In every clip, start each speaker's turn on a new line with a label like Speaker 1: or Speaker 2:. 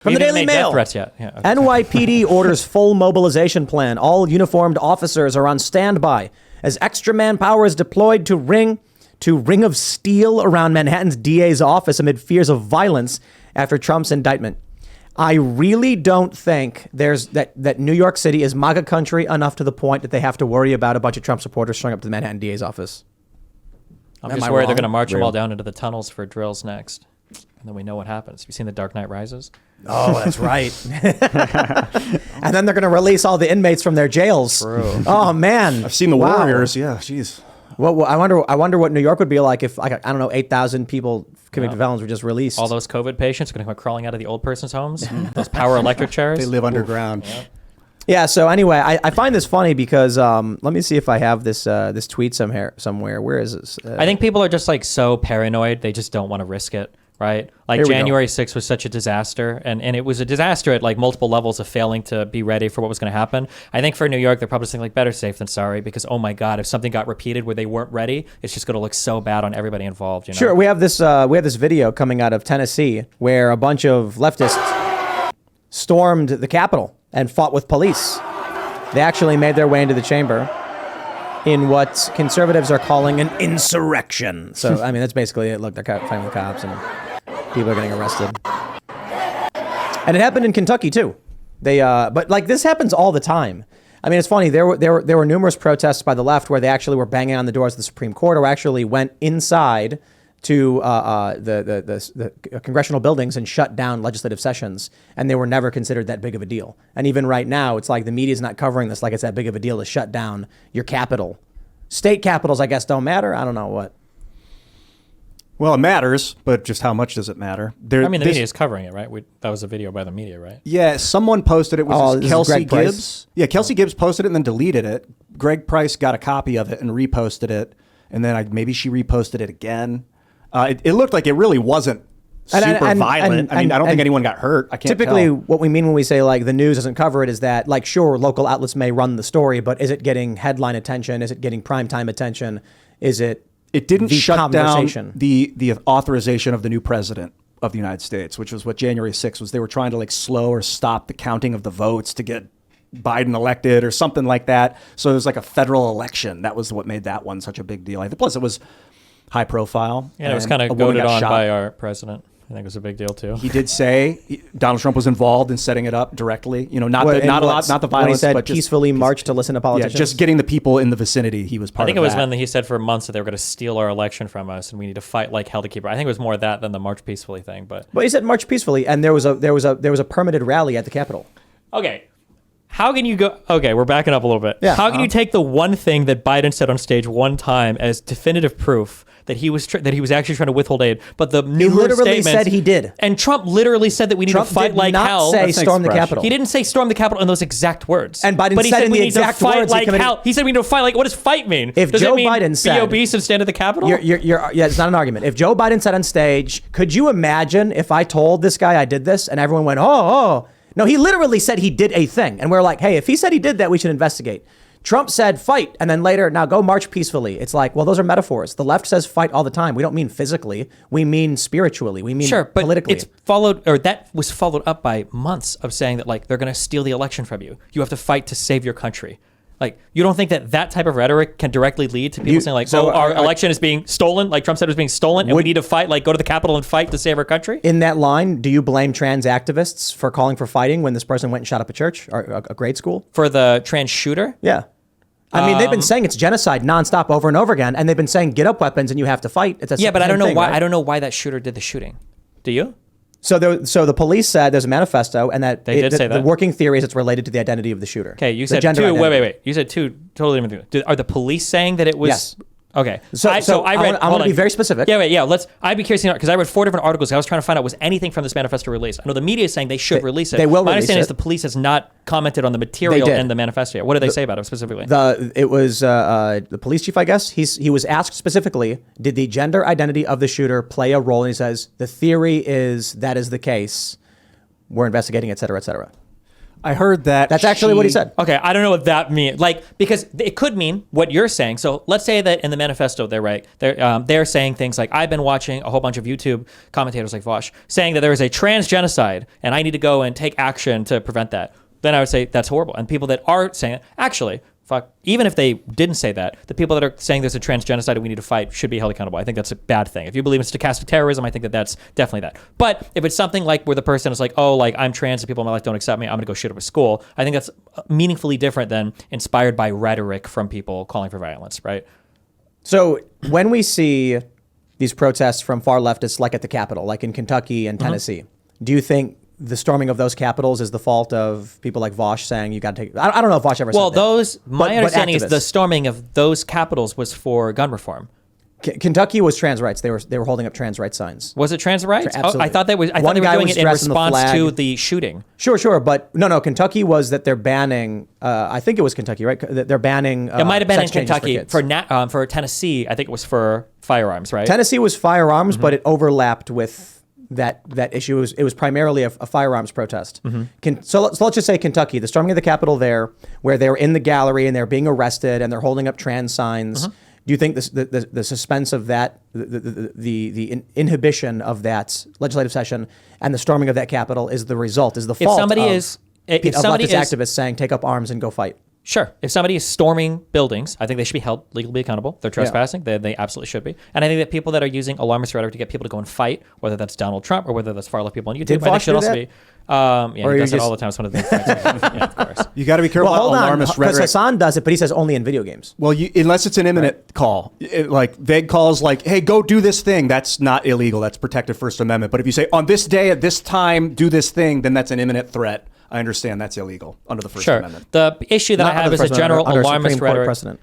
Speaker 1: From the Daily Mail.
Speaker 2: Threats yet. Yeah, okay.
Speaker 1: NYPD orders full mobilization plan. All uniformed officers are on standby as extra manpower is deployed to ring of steel around Manhattan's DA's office amid fears of violence after Trump's indictment. I really don't think that New York City is MAGA country enough to the point that they have to worry about a bunch of Trump supporters showing up to the Manhattan DA's office.
Speaker 2: I'm just worried they're going to march them all down into the tunnels for drills next. And then we know what happens. Have you seen The Dark Knight Rises?
Speaker 1: Oh, that's right. And then they're going to release all the inmates from their jails.
Speaker 2: True.
Speaker 1: Oh, man.
Speaker 3: I've seen The Warriors. Yeah, jeez.
Speaker 1: Well, I wonder what New York would be like if, I don't know, 8,000 people convicted felons were just released.
Speaker 2: All those COVID patients are going to come crawling out of the old person's homes. Those power electric chairs.
Speaker 3: They live underground.
Speaker 1: Yeah. So anyway, I find this funny because let me see if I have this tweet somewhere. Where is this?
Speaker 2: I think people are just like so paranoid. They just don't want to risk it. Right? Like January 6th was such a disaster, and it was a disaster at like multiple levels of failing to be ready for what was going to happen. I think for New York, they're probably saying like better safe than sorry, because oh my God, if something got repeated where they weren't ready, it's just going to look so bad on everybody involved. You know?
Speaker 1: Sure. We have this video coming out of Tennessee where a bunch of leftists stormed the Capitol and fought with police. They actually made their way into the chamber in what conservatives are calling an insurrection. So, I mean, that's basically it. Look, they're fighting with cops and people are getting arrested. And it happened in Kentucky, too. But like this happens all the time. I mean, it's funny. There were numerous protests by the left where they actually were banging on the doors of the Supreme Court or actually went inside to the congressional buildings and shut down legislative sessions. And they were never considered that big of a deal. And even right now, it's like the media's not covering this like it's that big of a deal to shut down your capital. State capitals, I guess, don't matter. I don't know what.
Speaker 3: Well, it matters, but just how much does it matter?
Speaker 2: The media is covering it, right? That was a video by the media, right?
Speaker 3: Yeah, someone posted it. Was Kelsey Gibbs? Yeah, Kelsey Gibbs posted it and then deleted it. Greg Price got a copy of it and reposted it. And then maybe she reposted it again. It looked like it really wasn't super violent. I don't think anyone got hurt. I can't
Speaker 1: typically
Speaker 3: tell.
Speaker 1: What we mean when we say like the news doesn't cover it is that like, sure, local outlets may run the story, but is it getting headline attention? Is it getting primetime attention? Is it?
Speaker 3: It didn't shut down the authorization of the new president of the United States, which was what January 6th was. They were trying to like slow or stop the counting of the votes to get Biden elected or something like that. So it was like a federal election. That was what made that one such a big deal. Plus, it was high profile.
Speaker 2: Yeah, it was kind of goaded on by our president. I think it was a big deal too.
Speaker 3: He did say Donald Trump was involved in setting it up directly. You know, not the violence,
Speaker 1: when he said
Speaker 3: but
Speaker 1: peacefully march to listen to politicians.
Speaker 3: Yeah, just getting the people in the vicinity. He was part of that.
Speaker 2: I think it was when he said for months that they were going to steal our election from us and we need to fight like hell to keep it. I think it was more that than the march peacefully thing. But
Speaker 1: he said march peacefully, and there was a permitted rally at the Capitol.
Speaker 2: Okay. How can you go? Okay, we're backing up a little bit.
Speaker 1: Yeah,
Speaker 2: how can you take the one thing that Biden said on stage one time as definitive proof that he was actually trying to withhold aid, but the numerous
Speaker 1: literally said he did,
Speaker 2: and Trump literally said that we need to fight like hell.
Speaker 1: Trump did not say storm the Capitol.
Speaker 2: He didn't say storm the Capitol in those exact words.
Speaker 1: And Biden said in the exact words,
Speaker 2: like hell. He said we need to fight like. What does fight mean?
Speaker 1: If
Speaker 2: does
Speaker 1: Joe
Speaker 2: it mean
Speaker 1: Biden said,
Speaker 2: be obese and stand at the Capitol,
Speaker 1: yeah, it's not an argument. If Joe Biden said on stage, could you imagine if I told this guy I did this, and everyone went, oh. No, he literally said he did a thing. And we're like, hey, if he said he did that, we should investigate. Trump said fight. And then later, now go march peacefully. It's like, well, those are metaphors. The left says fight all the time. We don't mean physically. We mean spiritually. We mean politically.
Speaker 2: It's that was followed up by months of saying that like, they're going to steal the election from you. You have to fight to save your country. Like, you don't think that type of rhetoric can directly lead to people saying like, our election is being stolen, like Trump said it was being stolen, and we need to fight, like go to the Capitol and fight to save our country?
Speaker 1: In that line, do you blame trans activists for calling for fighting when this person went and shot up a church or a grade school?
Speaker 2: For the trans shooter?
Speaker 1: Yeah. I mean, they've been saying it's genocide nonstop over and over again, and they've been saying get up weapons and you have to fight. But
Speaker 2: I don't know why. Right? I don't know why that shooter did the shooting. Do you?
Speaker 1: So the police said there's a manifesto, and that
Speaker 2: they did say that.
Speaker 1: The working theory is it's related to the identity of the shooter.
Speaker 2: Okay, you said two. Wait. You said two totally different things. Are the police saying that it was?
Speaker 1: Yes.
Speaker 2: Okay.
Speaker 1: So I read. I want to be very specific.
Speaker 2: Yeah. I'd be curious because I read 4 different articles. I was trying to find out was anything from this manifesto released. I know the media is saying they should release it.
Speaker 1: They will.
Speaker 2: My
Speaker 1: release
Speaker 2: understanding
Speaker 1: it.
Speaker 2: is the police has not commented on the material in the manifesto yet. What did they say about it specifically?
Speaker 1: It was the police chief, I guess. He was asked specifically, did the gender identity of the shooter play a role? And he says the theory is that is the case. We're investigating, et cetera, et cetera.
Speaker 3: I heard that.
Speaker 1: That's actually what he said.
Speaker 2: Okay, I don't know what that means. Like, because it could mean what you're saying. So let's say that in the manifesto, they're saying things like, I've been watching a whole bunch of YouTube commentators like Vosh saying that there is a trans genocide and I need to go and take action to prevent that. Then I would say that's horrible. And people that are saying it, actually, fuck, even if they didn't say that, the people that are saying there's a trans genocide and we need to fight should be held accountable. I think that's a bad thing. If you believe in stochastic terrorism, I think that that's definitely that. But if it's something like where the person is like, oh, like I'm trans and people in my life don't accept me, I'm gonna go shoot up a school, I think that's meaningfully different than inspired by rhetoric from people calling for violence, right?
Speaker 1: So when we see these protests from far leftists, like at the Capitol, like in Kentucky and Tennessee, do you think the storming of those capitals is the fault of people like Vosh saying you got to take? I don't know if Vosh ever said that.
Speaker 2: My understanding is the storming of those capitals was for gun reform.
Speaker 1: Kentucky was trans rights. They were holding up trans rights signs.
Speaker 2: Was it trans rights?
Speaker 1: Absolutely.
Speaker 2: I thought they were doing it in response to the shooting.
Speaker 1: Sure, but no. Kentucky was that they're banning. I think it was Kentucky, right? They're banning.
Speaker 2: It might have been in
Speaker 1: sex changes
Speaker 2: Kentucky for Tennessee. I think it was for firearms, right?
Speaker 1: Tennessee was firearms, but it overlapped with that issue. It was primarily a firearms protest. So let's just say Kentucky, the storming of the Capitol there, where they're in the gallery and they're being arrested and they're holding up trans signs. Do you think the suspense of that, the inhibition of that legislative session and the storming of that Capitol is the result, is the fault of leftist activists saying take up arms and go fight?
Speaker 2: Sure. If somebody is storming buildings, I think they should be held legally accountable. They're trespassing. Yeah. They absolutely should be. And I think that people that are using alarmist rhetoric to get people to go and fight, whether that's Donald Trump or whether that's far left people on YouTube,
Speaker 1: Did Vosh
Speaker 2: should
Speaker 1: do
Speaker 2: also
Speaker 1: that?
Speaker 2: be. He does it all the time. It's one of the things. Yeah, of course.
Speaker 3: You got to be careful about alarmist rhetoric.
Speaker 1: Because Hassan does it, but he says only in video games.
Speaker 3: Well, unless it's an imminent call, like vague calls like, hey, go do this thing, that's not illegal. That's protected First Amendment. But if you say on this day at this time, do this thing, then that's an imminent threat. I understand that's illegal under the First Amendment.
Speaker 2: The issue that I have is a general alarmist rhetoric.
Speaker 1: Precedent.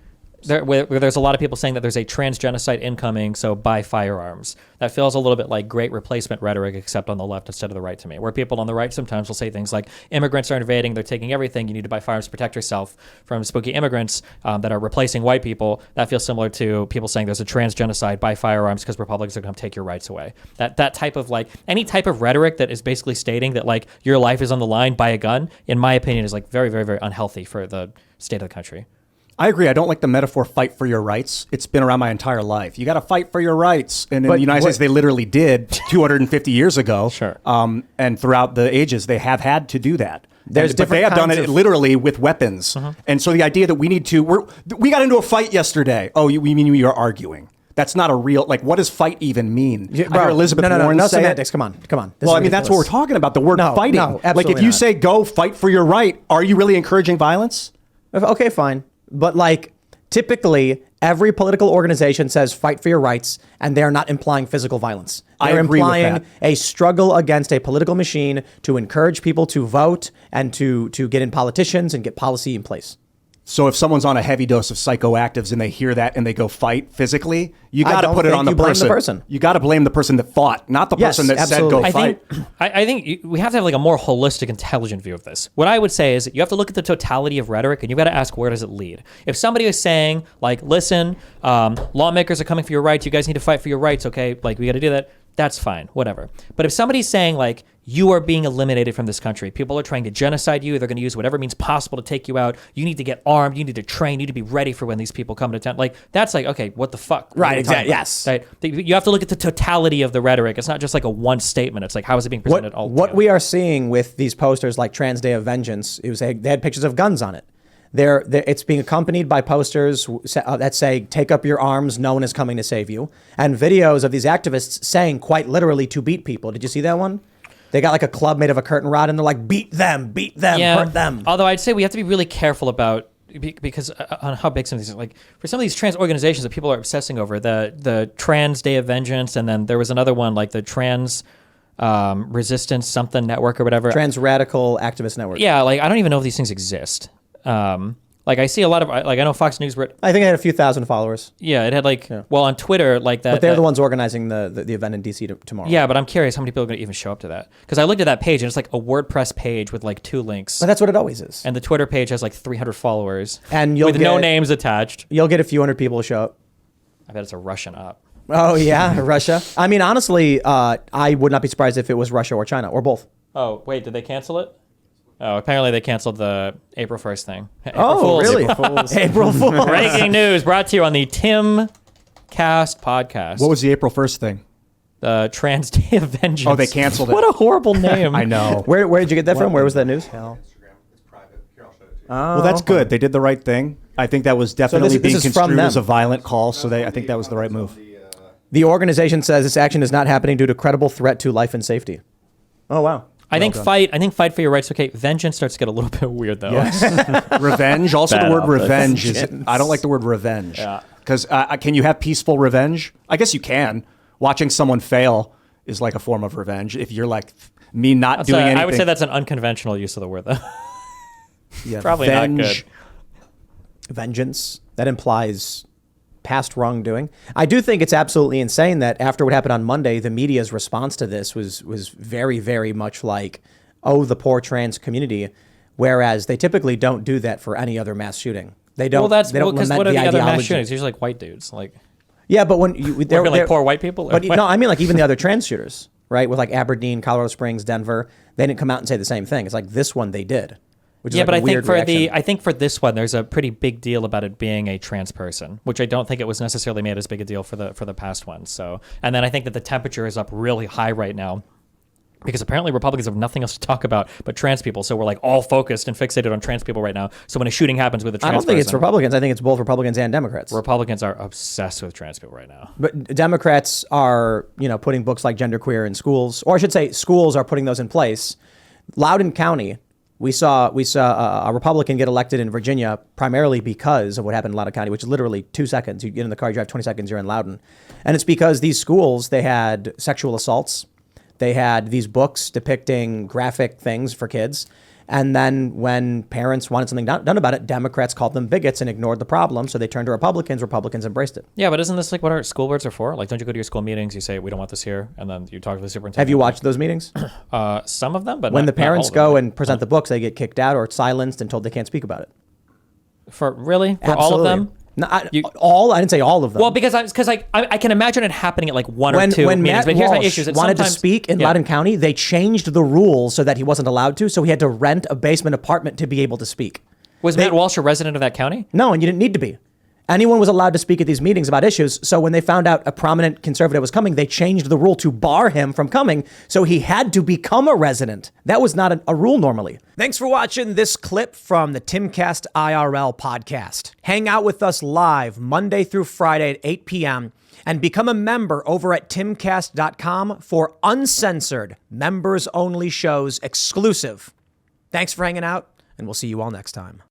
Speaker 2: Where there's a lot of people saying that there's a trans genocide incoming, so buy firearms. That feels a little bit like great replacement rhetoric, except on the left instead of the right to me. Where people on the right sometimes will say things like, immigrants are invading, they're taking everything, you need to buy firearms to protect yourself from spooky immigrants that are replacing white people. That feels similar to people saying there's a trans genocide, buy firearms because Republicans are going to take your rights away. That type of like, any type of rhetoric that is basically stating that like your life is on the line, buy a gun, in my opinion, is like very, very, very unhealthy for the state of the country.
Speaker 3: I agree. I don't like the metaphor fight for your rights. It's been around my entire life. You got to fight for your rights. And in the United States, they literally did 250 years ago.
Speaker 2: Sure.
Speaker 3: And throughout the ages, they have had to do that. But they have done it literally with weapons. And so the idea that we need to, we got into a fight yesterday. Oh, we mean you're arguing. That's not a real, like, what does fight even mean?
Speaker 1: I hear Elizabeth Warren say semantics. Come on.
Speaker 3: Well, I mean, that's what we're talking about, the word fighting.
Speaker 1: No, absolutely
Speaker 3: like, if you say go fight for your right, are you really encouraging violence?
Speaker 1: Okay, fine. But like, typically, every political organization says fight for your rights, and they're not implying physical violence. They're implying a struggle against a political machine to encourage people to vote and to get in politicians and get policy in place.
Speaker 3: So if someone's on a heavy dose of psychoactives and they hear that and they go fight physically, you got to put it on the person. You got to blame the person that fought, not the person that said go fight.
Speaker 2: I think we have to have like a more holistic, intelligent view of this. What I would say is you have to look at the totality of rhetoric and you've got to ask, where does it lead? If somebody is saying like, listen, lawmakers are coming for your rights, you guys need to fight for your rights, okay? Like, we got to do that. That's fine, whatever. But if somebody's saying like, you are being eliminated from this country, people are trying to genocide you, they're going to use whatever means possible to take you out, you need to get armed, you need to train, you need to be ready for when these people come to town. Like, that's like, okay, what the fuck?
Speaker 1: Right, exactly, yes.
Speaker 2: Right? You have to look at the totality of the rhetoric. It's not just like a one statement. It's like, how is it being presented all together?
Speaker 1: What we are seeing with these posters like Trans Day of Vengeance, they had pictures of guns on it. It's being accompanied by posters that say, take up your arms, no one is coming to save you. And videos of these activists saying quite literally to beat people. Did you see that one? They got like a club made of a curtain rod and they're like, beat them, hurt them.
Speaker 2: Although I'd say we have to be really careful about, because on how big some of these, like for some of these trans organizations that people are obsessing over, the Trans Day of Vengeance, and then there was another one like the Trans Resistance something network or whatever.
Speaker 1: Trans Radical Activist Network.
Speaker 2: Yeah, like I don't even know if these things exist. Like I see a lot of, like I know Fox News.
Speaker 1: I think it had a few thousand followers.
Speaker 2: Yeah, it had like, well on Twitter like that.
Speaker 1: But they're the ones organizing the event in DC tomorrow.
Speaker 2: Yeah, but I'm curious how many people are going to even show up to that. Because I looked at that page and it's like a WordPress page with like 2 links.
Speaker 1: But that's what it always is.
Speaker 2: And the Twitter page has like 300 followers.
Speaker 1: And
Speaker 2: with no names attached.
Speaker 1: You'll get a few hundred people to show up.
Speaker 2: I bet it's a Russian up.
Speaker 1: Oh yeah, Russia. I mean, honestly, I would not be surprised if it was Russia or China or both.
Speaker 2: Oh, wait, did they cancel it? Oh, apparently they canceled the April 1st thing.
Speaker 1: Oh,
Speaker 2: Fools.
Speaker 1: really? April Fools.
Speaker 2: Breaking news brought to you on the Timcast podcast.
Speaker 3: What was the April 1st thing?
Speaker 2: The Trans Day of Vengeance.
Speaker 3: Oh, they canceled it.
Speaker 2: What a horrible name.
Speaker 3: I know.
Speaker 1: Where did you get that from? Where was that news?
Speaker 4: Instagram. It's private. Here, I'll show it to you.
Speaker 3: Well, that's good. They did the right thing. I think that was definitely
Speaker 1: this
Speaker 3: being
Speaker 1: is from
Speaker 3: construed
Speaker 1: them.
Speaker 3: as a violent call. So I think that was the right move.
Speaker 1: The organization says this action is not happening due to credible threat to life and safety. Oh, wow.
Speaker 2: I think fight for your rights. Okay, vengeance starts to get a little bit weird though.
Speaker 3: Yes. Revenge. Also,
Speaker 2: Bad
Speaker 3: the word
Speaker 2: outfits.
Speaker 3: revenge is. I don't like the word revenge.
Speaker 2: Yeah.
Speaker 3: Because can you have peaceful revenge? I guess you can. Watching someone fail is like a form of revenge. If you're like me not doing anything.
Speaker 2: I would say that's an unconventional use of the word though.
Speaker 3: Yeah,
Speaker 2: Probably not good.
Speaker 1: Vengeance. That implies past wrongdoing. I do think it's absolutely insane that after what happened on Monday, the media's response to this was very, very much like, oh, the poor trans community, whereas they typically don't do that for any other mass shooting. They don't.
Speaker 2: Well,
Speaker 1: they don't
Speaker 2: because
Speaker 1: lament
Speaker 2: what are the other mass
Speaker 1: ideology.
Speaker 2: shootings? Usually like white dudes. Like
Speaker 1: Yeah, but when they're
Speaker 2: like poor white people.
Speaker 1: But no, I mean like even the other trans shooters, right? With like Aberdeen, Colorado Springs, Denver, they didn't come out and say the same thing. It's like this one they did. Which is
Speaker 2: yeah,
Speaker 1: like
Speaker 2: but
Speaker 1: a
Speaker 2: I think
Speaker 1: weird
Speaker 2: for
Speaker 1: reaction.
Speaker 2: I think for this one, there's a pretty big deal about it being a trans person, which I don't think it was necessarily made as big a deal for the past one. So, and then I think that the temperature is up really high right now because apparently Republicans have nothing else to talk about but trans people. So we're like all focused and fixated on trans people right now. So when a shooting happens with a trans
Speaker 1: I don't think it's
Speaker 2: person,
Speaker 1: Republicans. I think it's both Republicans and Democrats.
Speaker 2: Republicans are obsessed with trans people right now.
Speaker 1: But Democrats are, putting books like Genderqueer in schools, or I should say schools are putting those in place. Loudoun County, we saw a Republican get elected in Virginia primarily because of what happened in Loudoun County, which is literally 2 seconds. You get in the car, you drive 20 seconds, you're in Loudoun. And it's because these schools, they had sexual assaults. They had these books depicting graphic things for kids. And then when parents wanted something done about it, Democrats called them bigots and ignored the problem. So they turned to Republicans. Republicans embraced it.
Speaker 2: Yeah, but isn't this like what our school boards are for? Like, don't you go to your school meetings, you say, we don't want this here, and then you talk to the superintendent?
Speaker 1: Have you watched those meetings?
Speaker 2: Some of them, but
Speaker 1: When
Speaker 2: not,
Speaker 1: the
Speaker 2: not all
Speaker 1: parents
Speaker 2: of them.
Speaker 1: go and present the books, they get kicked out or silenced and told they can't speak about it.
Speaker 2: For really? For all of
Speaker 1: Absolutely.
Speaker 2: them?
Speaker 1: No, I didn't say all of them.
Speaker 2: Well, because I can imagine it happening at like one or two
Speaker 1: when
Speaker 2: meetings.
Speaker 1: Matt
Speaker 2: But here's my
Speaker 1: Walsh
Speaker 2: issue: is that
Speaker 1: wanted to
Speaker 2: sometimes-
Speaker 1: speak in
Speaker 2: Yeah.
Speaker 1: Loudoun County, they changed the rules so that he wasn't allowed to. So he had to rent a basement apartment to be able to speak.
Speaker 2: Was Matt Walsh a resident of that county?
Speaker 1: No, and you didn't need to be. Anyone was allowed to speak at these meetings about issues. So when they found out a prominent conservative was coming, they changed the rule to bar him from coming. So he had to become a resident. That was not a rule normally. Thanks for watching this clip from the Timcast IRL podcast. Hang out with us live Monday through Friday at 8 p.m. and become a member over at timcast.com for uncensored, members-only shows exclusive. Thanks for hanging out, and we'll see you all next time.